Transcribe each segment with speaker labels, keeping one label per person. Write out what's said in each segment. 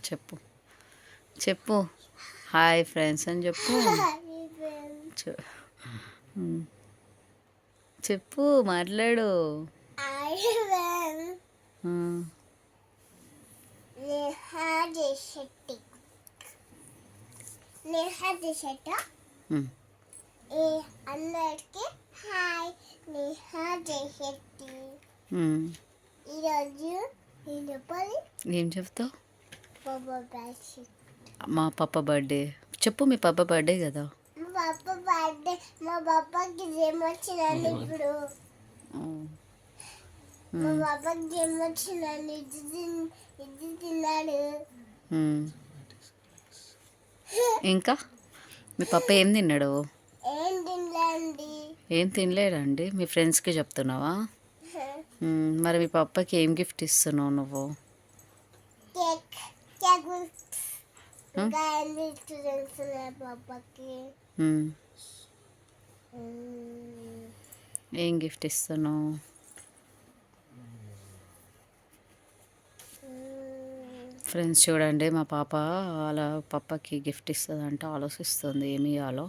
Speaker 1: చెప్పు చెప్పు hi friends అని చెప్పు. చెప్పు మాట్లాడు.
Speaker 2: అందరికి హాయ్, నేహా జయశెట్టి. ఈరోజు
Speaker 1: ఏం చెప్తావు?
Speaker 2: పాప
Speaker 1: మా పాప బర్త్డే చెప్పు. మీ పాప బర్త్డే కదా.
Speaker 2: మా పాప బర్త్డే. మా పాపకి గేమ్ వచ్చిందండి ఇప్పుడు. మా పాపకి గేమ్ వచ్చిందండి. ఇది తిన్నాడు.
Speaker 1: ఇంకా మీ పాప ఏం తిన్నాడు?
Speaker 2: ఏం తినలేండి.
Speaker 1: ఏం తినలేడండి. మీ ఫ్రెండ్స్కి చెప్తున్నావా? మరి మీ పాపకి ఏం గిఫ్ట్ ఇస్తున్నావు నువ్వు?
Speaker 2: కేక్ కేక్ ఇంకా పాపకి
Speaker 1: ఏం గిఫ్ట్ ఇస్తున్నావు? ఫ్రెండ్స్ చూడండి, మా పాప వాళ్ళ పప్పకి గిఫ్ట్ ఇస్తుందంట, ఆలోచిస్తుంది ఏమి ఇవ్వాలో.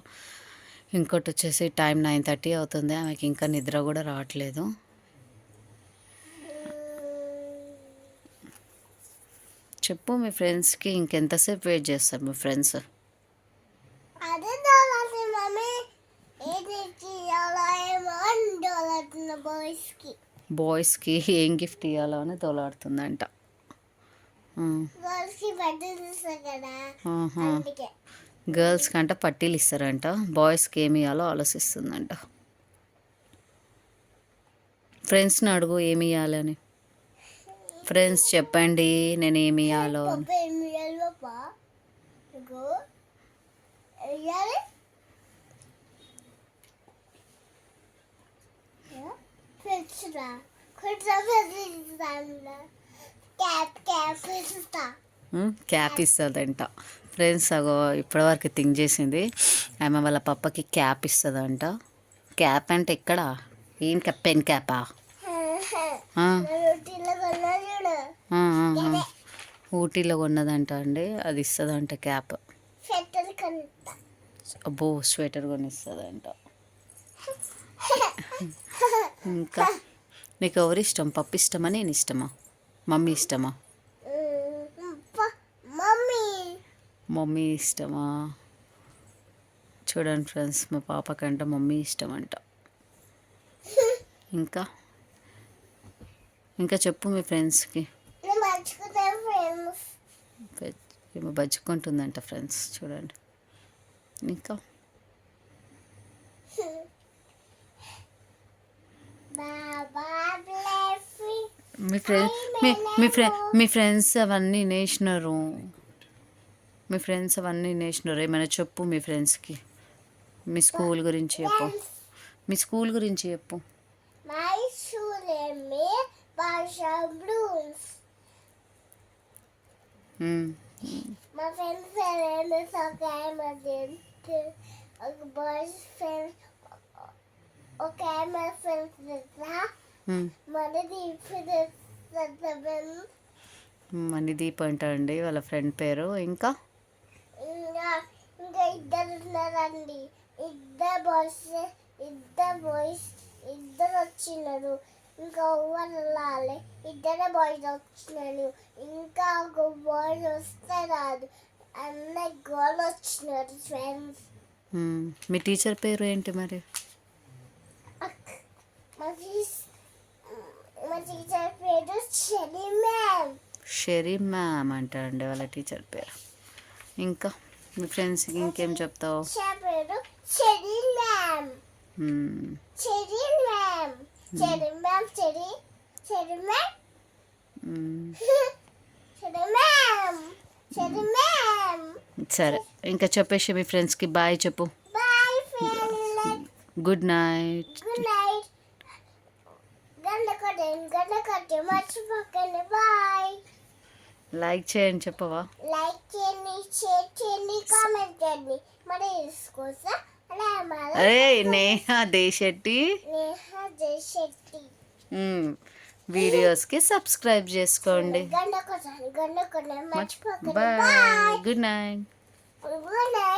Speaker 1: ఇంకోటి వచ్చేసి టైం 9:30 అవుతుంది. ఆమెకి ఇంకా నిద్ర కూడా రావట్లేదు. చెప్పు మీ ఫ్రెండ్స్కి. ఇంకెంతసేపు వెయిట్ చేస్తారు మీ ఫ్రెండ్స్? బాయ్స్కి ఏం గిఫ్ట్ ఇవ్వాలో అని తోలాడుతుందంట. గర్ల్స్ కంట పట్టీలు ఇస్తారంట, బాయ్స్కి ఏమి ఇవ్వాలో ఆలోచిస్తుందంట. ఫ్రెండ్స్ని అడుగు ఏమి ఇవ్వాలని. ఫ్రెండ్స్ చెప్పండి నేను ఏమి ఇవ్వాలో. క్యాప్ ఇస్తుందంట. ఫ్రెండ్స్ అగో ఇప్పటివరకు థింక్ చేసింది. ఆమె వాళ్ళ పప్పకి క్యాప్ ఇస్తుందంట. క్యాప్ అంటే ఎక్కడ? ఏం క్యాప్? పెన్ క్యాపా? ఊటీలో కొన్నదంట అండి. అది ఇస్తుందంట క్యాప్. అబ్బో స్వెటర్ కొనిస్తుందంట. ఇంకా నీకు ఎవరు ఇష్టం? పప్పు ఇష్టమా నేను ఇష్టమా? మమ్మీ ఇష్టమా? మమ్మీ ఇష్టమా? చూడండి ఫ్రెండ్స్, మా పాపకంట మమ్మీ ఇష్టం అంట. ఇంకా ఇంకా చెప్పు మీ ఫ్రెండ్స్కి. ఏమో బజ్జుకుంటుందంట ఫ్రెండ్స్ చూడండి. ఇంకా మీ ఫ్రెండ్స్ అవన్నీ నేసినారు. మీ ఫ్రెండ్స్ అవన్నీ నేసినారు. ఏమైనా చెప్పు మీ ఫ్రెండ్స్కి. మీ స్కూల్ గురించి చెప్పు. మీ స్కూల్ గురించి చెప్పు.
Speaker 2: మా ఫ్రెండ్స్ ఒక బాయ్స్ ఫ్రెండ్స్, ఒక ఫ్రెండ్స్
Speaker 1: మణిదీప్ అంటారండి వాళ్ళ ఫ్రెండ్ పేరు. ఇంకా
Speaker 2: ఇంకా ఇద్దరు ఉన్నారండి. ఇద్దరు బాయ్స్ ఇద్దరు వచ్చినారు. ఇంకా వాళ్ళే ఇద్దరే బాయ్స్ వచ్చినారు. ఇంకా ఒక బాయ్స్ వస్తే రాదు. అన్న గోల్ వచ్చినారు ఫ్రెండ్స్.
Speaker 1: మీ టీచర్ పేరు ఏంటి మరి?
Speaker 2: మా టీచర్ పేరు షెరీ మ్యామ్.
Speaker 1: షెరీ మ్యామ్ అంటారండి వాళ్ళ టీచర్ పేరు. ఇంకా మీ ఫ్రెండ్స్కి ఇంకేం చెప్తావు?
Speaker 2: పేరు Sherry ma'am. Sherry ma'am. Sherry ma'am. Sherry ma'am. Sherry ma'am. Sherry ma'am.
Speaker 1: సరే ఇంకా చెప్పేసి మీ ఫ్రెండ్స్కి బాయ్ చెప్పు.
Speaker 2: Bye friends.
Speaker 1: Good night.
Speaker 2: Good night. గంట కొట్టే మర్చిపోకండి. బాయ్.
Speaker 1: లైక్ చేయండి చెప్పవా?
Speaker 2: లైక్ చేయండి, షేర్ చేయండి, కామెంట్ చేయండి. మరి కోసం
Speaker 1: అరే నేహా జయశెట్టి.
Speaker 2: నేహా జయశెట్టి.
Speaker 1: వీడియోస్కి సబ్స్క్రైబ్ చేసుకోండి.
Speaker 2: గంట కొట్టాలి మర్చిపోకండి.
Speaker 1: Bye, good night.
Speaker 2: Good night.